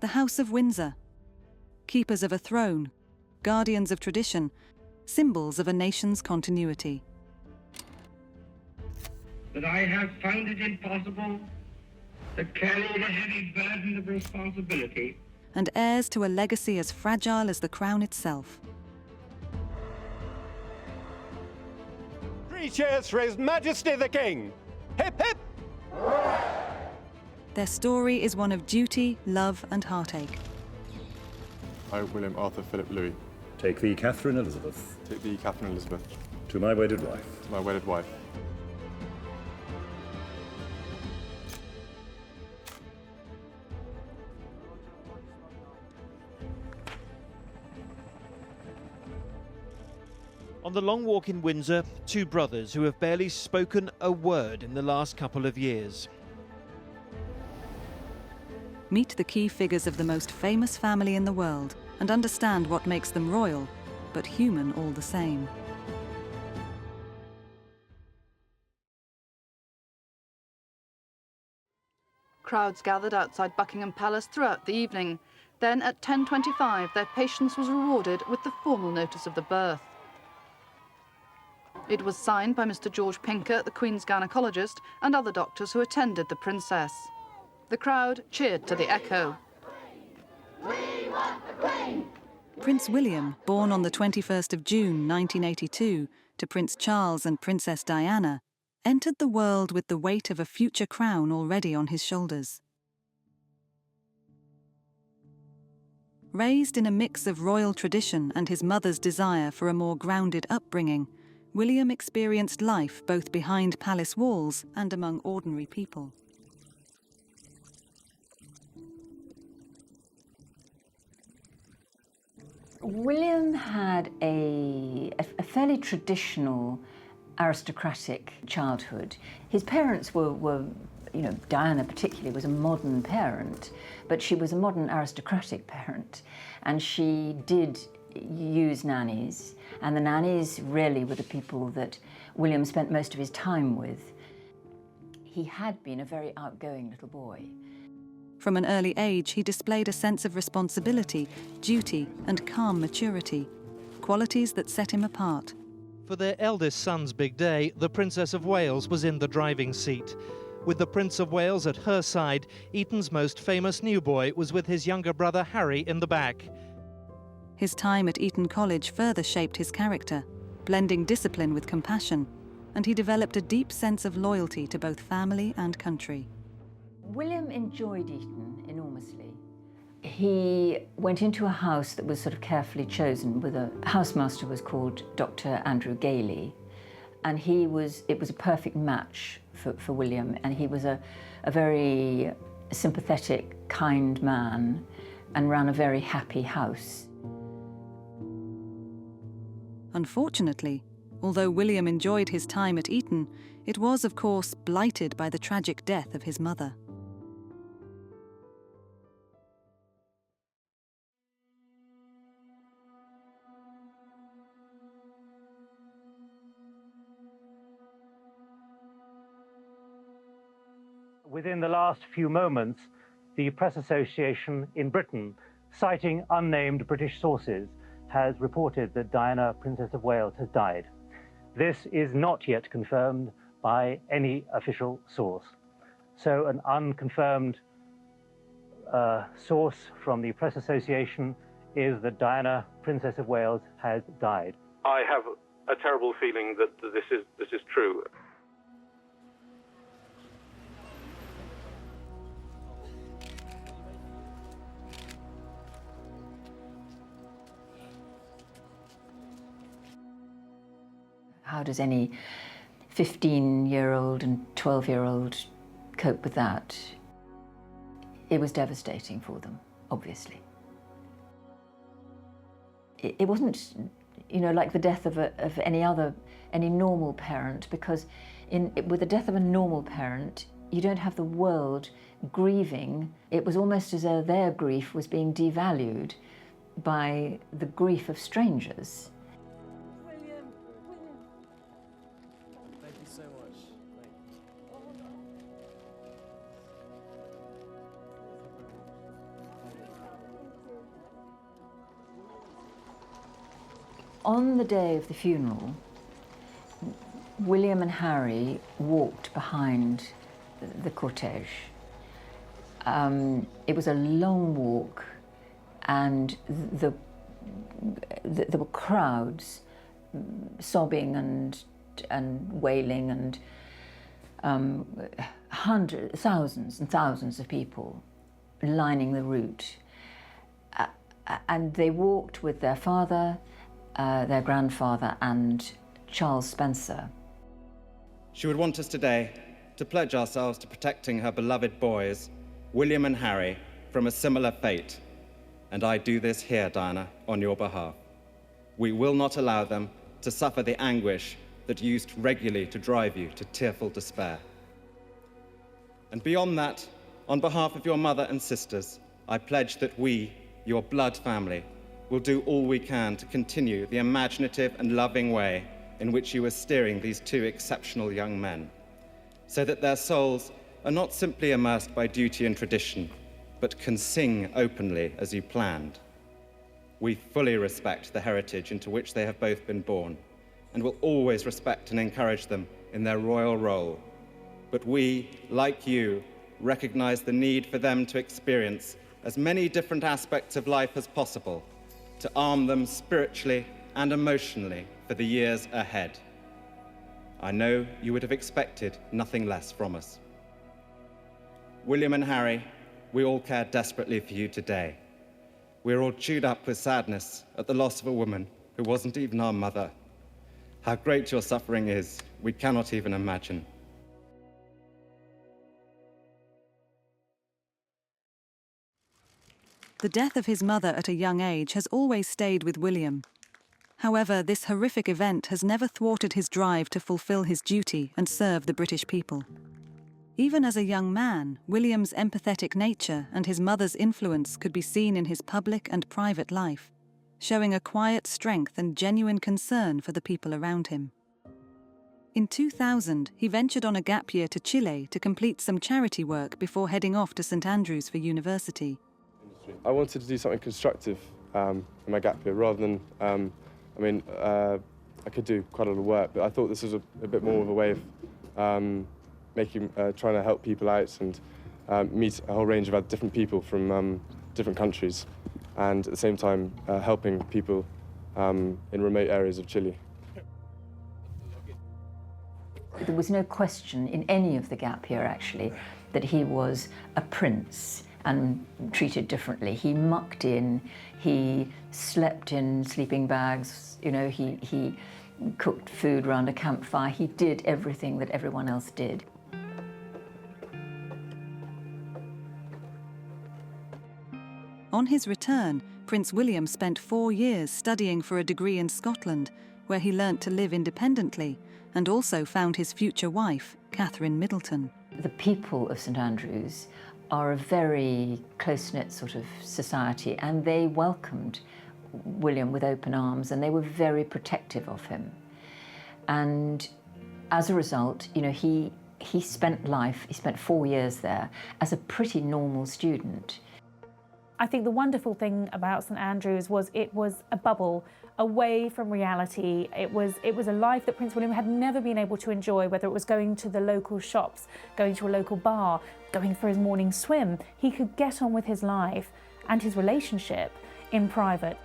The House of Windsor. Keepers of a throne, guardians of tradition, symbols of a nation's continuity. That I have found it impossible to carry the heavy burden of responsibility. And heirs to a legacy as fragile as the crown itself. 3 cheers for His Majesty the King! Hip hip! Their story is one of duty, love and heartache. I, William Arthur Philip Louis. Take thee, Catherine Elizabeth. Take thee, Catherine Elizabeth. To my wedded wife. To my wedded wife. On the long walk in Windsor, 2 brothers who have barely spoken a word in the last couple of years. Meet the key figures of the most famous family in the world and understand what makes them royal, but human all the same. Crowds gathered outside Buckingham Palace throughout the evening. Then at 10:25, their patience was rewarded with the formal notice of the birth. It was signed by Mr. George Pinker, the Queen's gynaecologist, and other doctors who attended the princess. The crowd cheered to the echo. We want the Queen! Prince William, born on the 21st of June 1982 to Prince Charles and Princess Diana, entered the world with the weight of a future crown already on his shoulders. Raised in a mix of royal tradition and his mother's desire for a more grounded upbringing, William experienced life both behind palace walls and among ordinary people. William had a fairly traditional aristocratic childhood. His parents were, you know, Diana particularly was a modern parent, but she was a modern aristocratic parent, and she did use nannies, and the nannies really were the people that William spent most of his time with. He had been a very outgoing little boy. From an early age, he displayed a sense of responsibility, duty, and calm maturity, qualities that set him apart. For their eldest son's big day, the Princess of Wales was in the driving seat. With the Prince of Wales at her side, Eton's most famous new boy was with his younger brother Harry in the back. His time at Eton College further shaped his character, blending discipline with compassion, and he developed a deep sense of loyalty to both family and country. William enjoyed Eton enormously. He went into a house that was sort of carefully chosen, with a housemaster was called Dr. Andrew Gailey, and it was a perfect match for William, and he was a very sympathetic, kind man and ran a very happy house. Unfortunately, although William enjoyed his time at Eton, it was, of course, blighted by the tragic death of his mother. Within the last few moments, the Press Association in Britain, citing unnamed British sources, has reported that Diana, Princess of Wales, has died. This is not yet confirmed by any official source. So an unconfirmed source from the Press Association is that Diana, Princess of Wales, has died. I have a terrible feeling that this is true. How does any 15-year-old and 12-year-old cope with that? It was devastating for them, obviously. It wasn't, you know, like the death of any normal parent, because with the death of a normal parent, you don't have the world grieving. It was almost as though their grief was being devalued by the grief of strangers. So much. On the day of the funeral, William and Harry walked behind the cortege. It was a long walk, and there were crowds sobbing and wailing, and thousands and thousands of people lining the route. And they walked with their father, their grandfather, and Charles Spencer. She would want us today to pledge ourselves to protecting her beloved boys, William and Harry, from a similar fate. And I do this here, Diana, on your behalf. We will not allow them to suffer the anguish that used regularly to drive you to tearful despair. And beyond that, on behalf of your mother and sisters, I pledge that we, your blood family, will do all we can to continue the imaginative and loving way in which you are steering these two exceptional young men, so that their souls are not simply immersed by duty and tradition, but can sing openly as you planned. We fully respect the heritage into which they have both been born, and will always respect and encourage them in their royal role. But we, like you, recognize the need for them to experience as many different aspects of life as possible, to arm them spiritually and emotionally for the years ahead. I know you would have expected nothing less from us. William and Harry, we all care desperately for you today. We're all chewed up with sadness at the loss of a woman who wasn't even our mother. How great your suffering is, we cannot even imagine. The death of his mother at a young age has always stayed with William. However, this horrific event has never thwarted his drive to fulfill his duty and serve the British people. Even as a young man, William's empathetic nature and his mother's influence could be seen in his public and private life, showing a quiet strength and genuine concern for the people around him. In 2000, he ventured on a gap year to Chile to complete some charity work before heading off to St Andrews for university. I wanted to do something constructive in my gap year, rather than, I could do quite a lot of work, but I thought this was a bit more of a way of trying to help people out and meet a whole range of other different people from different countries, and at the same time helping people in remote areas of Chile. There was no question in any of the gap year, actually, that he was a prince and treated differently. He mucked in, he slept in sleeping bags, you know, he cooked food around a campfire. He did everything that everyone else did. On his return, Prince William spent 4 years studying for a degree in Scotland, where he learnt to live independently and also found his future wife, Catherine Middleton. The people of St Andrews are a very close-knit sort of society, and they welcomed William with open arms, and they were very protective of him. And as a result, you know, he spent 4 years there as a pretty normal student. I think the wonderful thing about St Andrews was it was a bubble away from reality. It was a life that Prince William had never been able to enjoy, whether it was going to the local shops, going to a local bar, going for his morning swim. He could get on with his life and his relationship in private.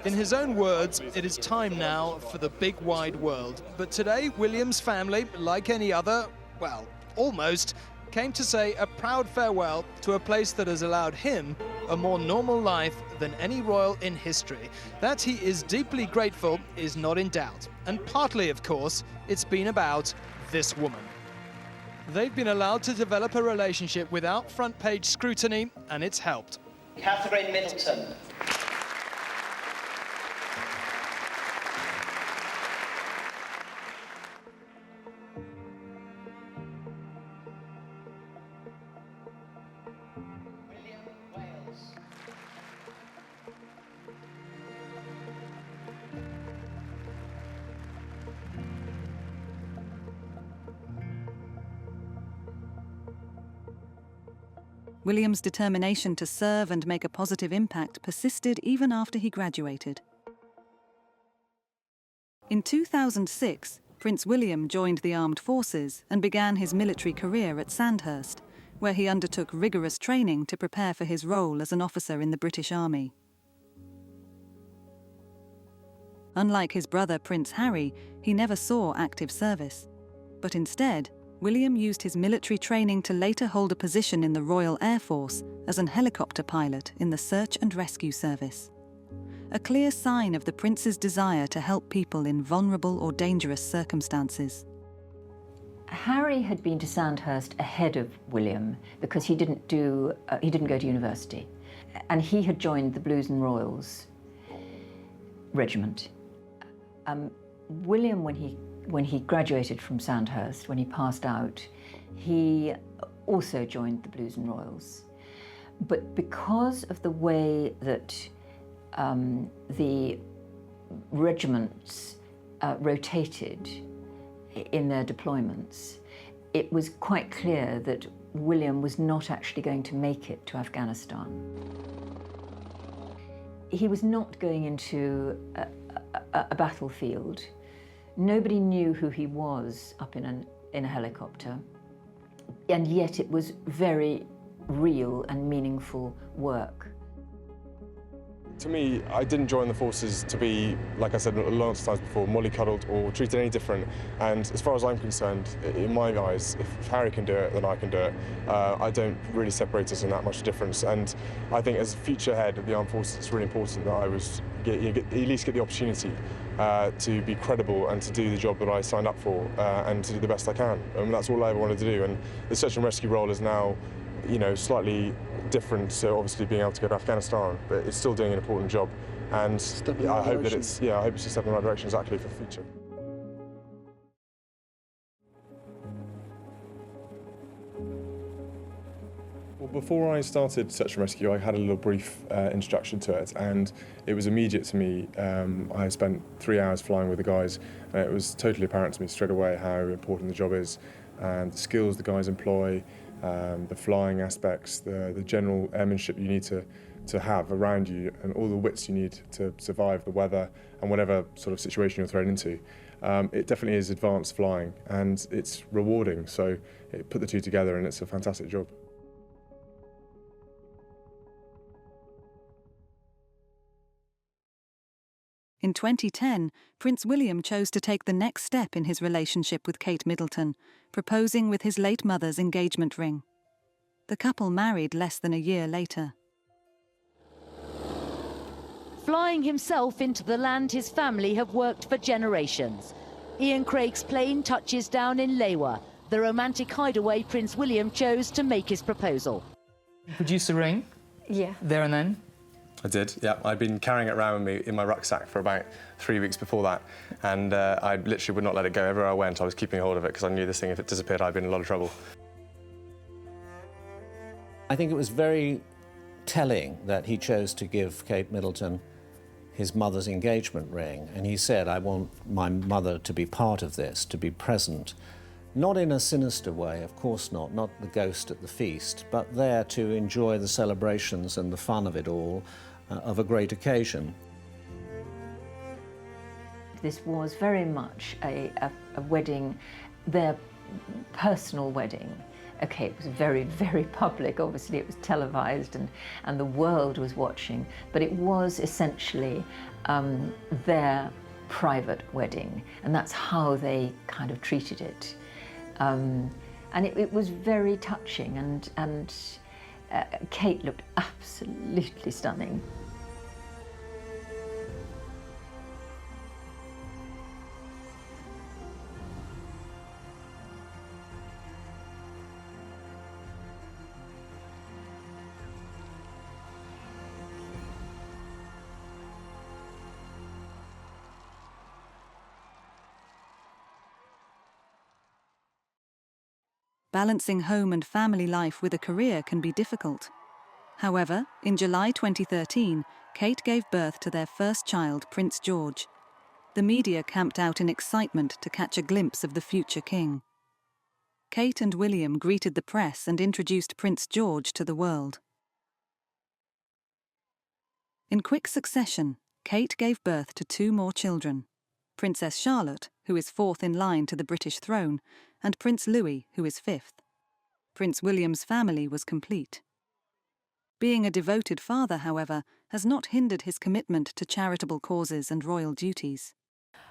In his own words, it is time now for the big wide world. But today, William's family, like any other, well, almost, came to say a proud farewell to a place that has allowed him a more normal life than any royal in history. That he is deeply grateful is not in doubt. And partly, of course, it's been about this woman. They've been allowed to develop a relationship without front-page scrutiny, and it's helped. Catherine Middleton. William's determination to serve and make a positive impact persisted even after he graduated. In 2006, Prince William joined the armed forces and began his military career at Sandhurst, where he undertook rigorous training to prepare for his role as an officer in the British Army. Unlike his brother Prince Harry, he never saw active service, but instead, William used his military training to later hold a position in the Royal Air Force as an helicopter pilot in the Search and Rescue Service. A clear sign of the Prince's desire to help people in vulnerable or dangerous circumstances. Harry had been to Sandhurst ahead of William because he didn't go to university, and he had joined the Blues and Royals regiment. William, when he graduated from Sandhurst, when he passed out, he also joined the Blues and Royals. But because of the way that the regiments rotated in their deployments, it was quite clear that William was not actually going to make it to Afghanistan. He was not going into a battlefield. Nobody knew who he was up in a helicopter, and yet it was very real and meaningful work. To me, I didn't join the forces to be, like I said lots of times before, mollycoddled or treated any different. And as far as I'm concerned, in my eyes, if Harry can do it, then I can do it. I don't really separate us in that much difference. And I think as future head of the armed forces, it's really important that I at least get the opportunity to be credible and to do the job that I signed up for and to do the best I can. And that's all I ever wanted to do. And the search and rescue role is now, slightly different, so obviously being able to go to Afghanistan, but it's still doing an important job, and I hope it's a step in the right direction exactly for the future. Well, before I started Search and Rescue, I had a little brief introduction to it, and it was immediate to me. I spent 3 hours flying with the guys, and it was totally apparent to me straight away how important the job is, and the skills the guys employ, the flying aspects, the general airmanship you need to have around you, and all the wits you need to survive the weather and whatever sort of situation you're thrown into. It definitely is advanced flying, and it's rewarding, so it put the two together, and it's a fantastic job. In 2010, Prince William chose to take the next step in his relationship with Kate Middleton, proposing with his late mother's engagement ring. The couple married less than a year later. Flying himself into the land his family have worked for generations. Ian Craig's plane touches down in Lewa, the romantic hideaway Prince William chose to make his proposal. Produced the ring? Yeah. There and then? I did, yeah. I'd been carrying it around with me in my rucksack for about 3 weeks before that, and I literally would not let it go. Everywhere I went, I was keeping hold of it because I knew this thing, if it disappeared, I'd be in a lot of trouble. I think it was very telling that he chose to give Kate Middleton his mother's engagement ring, and he said, I want my mother to be part of this, to be present. Not in a sinister way, of course not the ghost at the feast, but there to enjoy the celebrations and the fun of it all, of a great occasion. This was very much a wedding, their personal wedding. Okay, it was very, very public. Obviously, it was televised and the world was watching, but it was essentially their private wedding, and that's how they kind of treated it. And it was very touching, and Kate looked absolutely stunning. Balancing home and family life with a career can be difficult. However, in July 2013, Kate gave birth to their first child, Prince George. The media camped out in excitement to catch a glimpse of the future king. Kate and William greeted the press and introduced Prince George to the world. In quick succession, Kate gave birth to 2 more children, Princess Charlotte, who is 4th in line to the British throne, and Prince Louis, who is 5th. Prince William's family was complete. Being a devoted father, however, has not hindered his commitment to charitable causes and royal duties.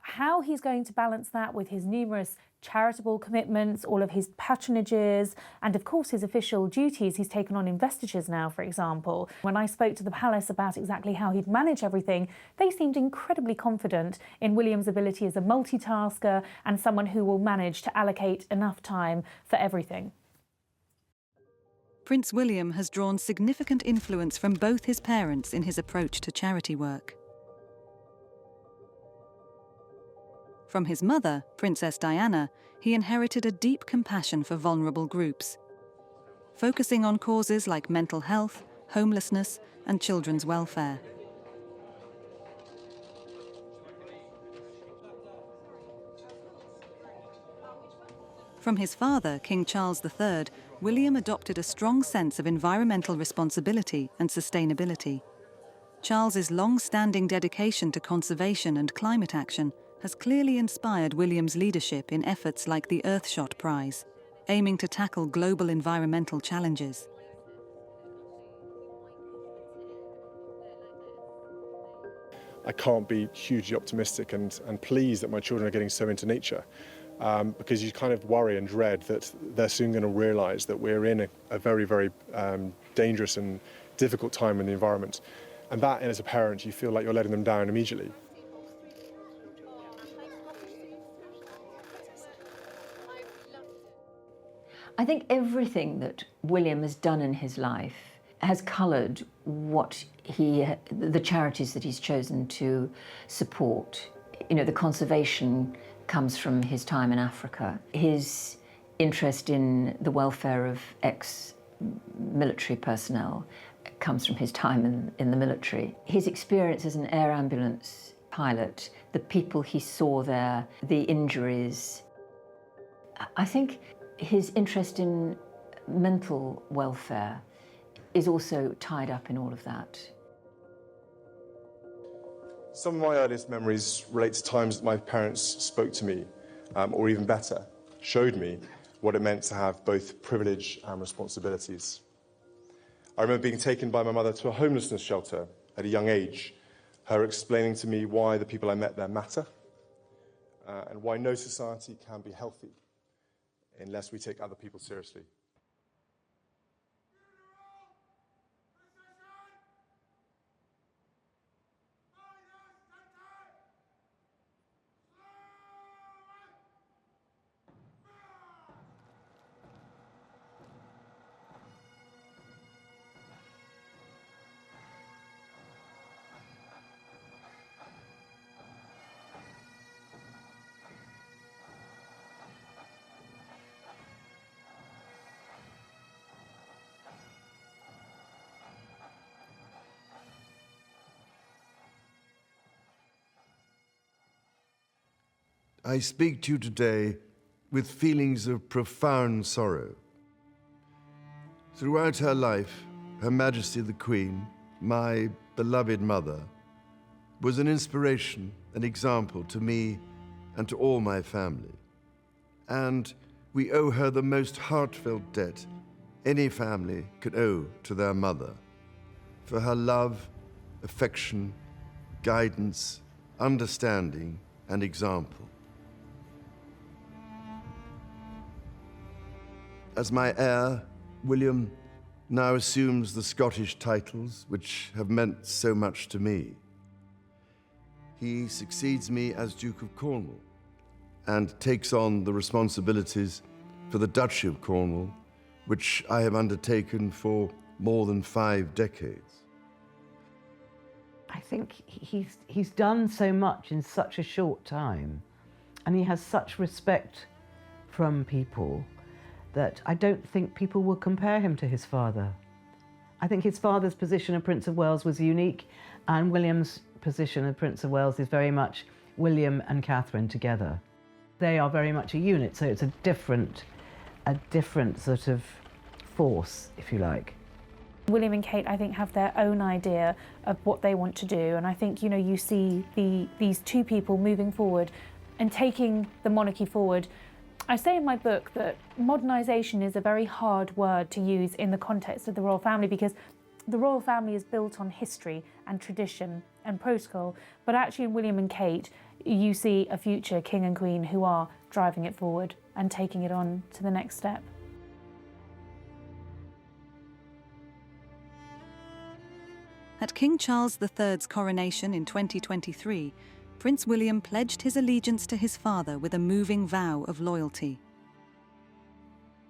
How he's going to balance that with his numerous charitable commitments, all of his patronages, and of course his official duties. He's taken on investitures now, for example. When I spoke to the palace about exactly how he'd manage everything, they seemed incredibly confident in William's ability as a multitasker and someone who will manage to allocate enough time for everything. Prince William has drawn significant influence from both his parents in his approach to charity work. From his mother, Princess Diana, he inherited a deep compassion for vulnerable groups, focusing on causes like mental health, homelessness, and children's welfare. From his father, King Charles III, William adopted a strong sense of environmental responsibility and sustainability. Charles's long-standing dedication to conservation and climate action has clearly inspired William's leadership in efforts like the Earthshot Prize, aiming to tackle global environmental challenges. I can't be hugely optimistic and pleased that my children are getting so into nature, because you kind of worry and dread that they're soon going to realise that we're in a very, very dangerous and difficult time in the environment. And that, as a parent, you feel like you're letting them down immediately. I think everything that William has done in his life has coloured what the charities that he's chosen to support. You know, the conservation comes from his time in Africa. His interest in the welfare of ex-military personnel comes from his time in the military. His experience as an air ambulance pilot, the people he saw there, the injuries. I think his interest in mental welfare is also tied up in all of that. Some of my earliest memories relate to times that my parents spoke to me, or even better, showed me what it meant to have both privilege and responsibilities. I remember being taken by my mother to a homelessness shelter at a young age, her explaining to me why the people I met there matter, and why no society can be healthy unless we take other people seriously. I speak to you today with feelings of profound sorrow. Throughout her life, Her Majesty the Queen, my beloved mother, was an inspiration, an example to me and to all my family. And we owe her the most heartfelt debt any family could owe to their mother, for her love, affection, guidance, understanding, and example. As my heir, William now assumes the Scottish titles which have meant so much to me. He succeeds me as Duke of Cornwall and takes on the responsibilities for the Duchy of Cornwall, which I have undertaken for more than 5 decades. I think he's done so much in such a short time, and he has such respect from people that I don't think people will compare him to his father. I think his father's position of Prince of Wales was unique, and William's position of Prince of Wales is very much William and Catherine together. They are very much a unit, so it's a different a different sort of force, if you like. William and Kate, I think, have their own idea of what they want to do, and I think, you know, you see these two people moving forward and taking the monarchy forward. I say in my book that modernisation is a very hard word to use in the context of the royal family, because the royal family is built on history and tradition and protocol, but actually in William and Kate you see a future king and queen who are driving it forward and taking it on to the next step. At King Charles III's coronation in 2023, Prince William pledged his allegiance to his father with a moving vow of loyalty.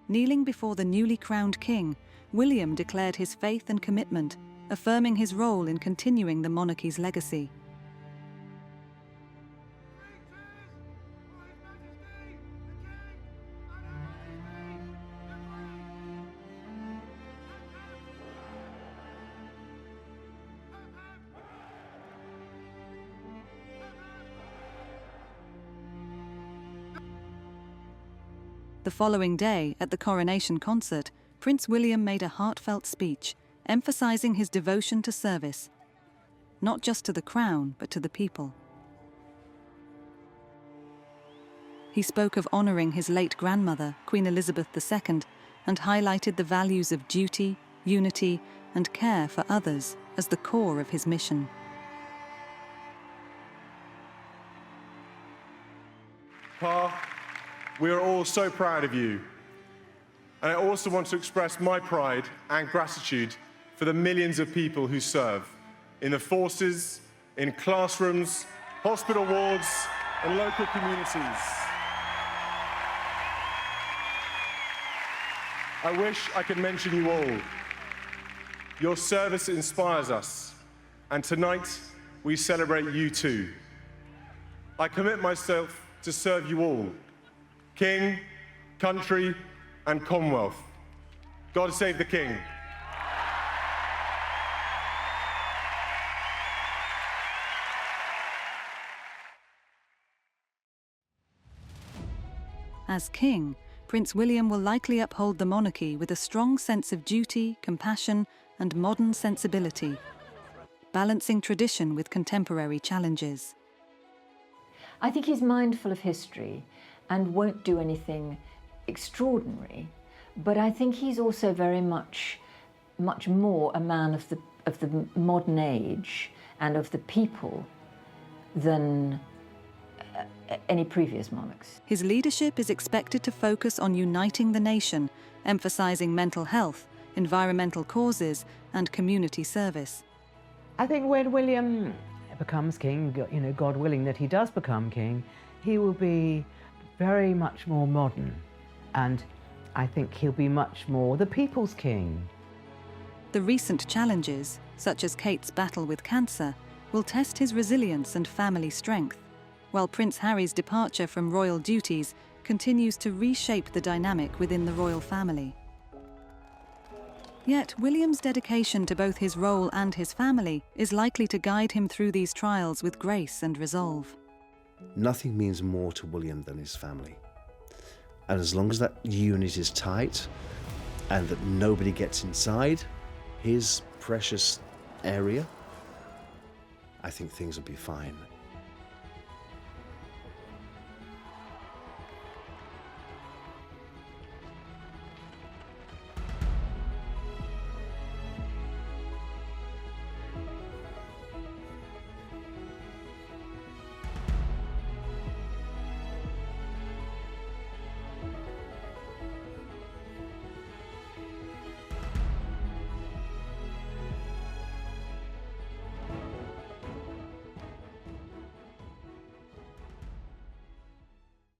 Kneeling before the newly crowned king, William declared his faith and commitment, affirming his role in continuing the monarchy's legacy. The following day, at the coronation concert, Prince William made a heartfelt speech, emphasising his devotion to service, not just to the crown, but to the people. He spoke of honouring his late grandmother, Queen Elizabeth II, and highlighted the values of duty, unity, and care for others as the core of his mission. Pa, we are all so proud of you. And I also want to express my pride and gratitude for the millions of people who serve in the forces, in classrooms, hospital wards, and local communities. I wish I could mention you all. Your service inspires us, and tonight we celebrate you too. I commit myself to serve you all, King, country, and Commonwealth. God save the King. As king, Prince William will likely uphold the monarchy with a strong sense of duty, compassion, and modern sensibility, balancing tradition with contemporary challenges. I think he's mindful of history and won't do anything extraordinary, but I think he's also very much more a man of the modern age and of the people than any previous monarchs. His leadership is expected to focus on uniting the nation, emphasising mental health, environmental causes, and community service. I think when William becomes king, you know, God willing that he does become king, he will be very much more modern, and I think he'll be much more the people's king. The recent challenges, such as Kate's battle with cancer, will test his resilience and family strength, while Prince Harry's departure from royal duties continues to reshape the dynamic within the royal family. Yet William's dedication to both his role and his family is likely to guide him through these trials with grace and resolve. Nothing means more to William than his family. And as long as that unit is tight and that nobody gets inside his precious area, I think things will be fine.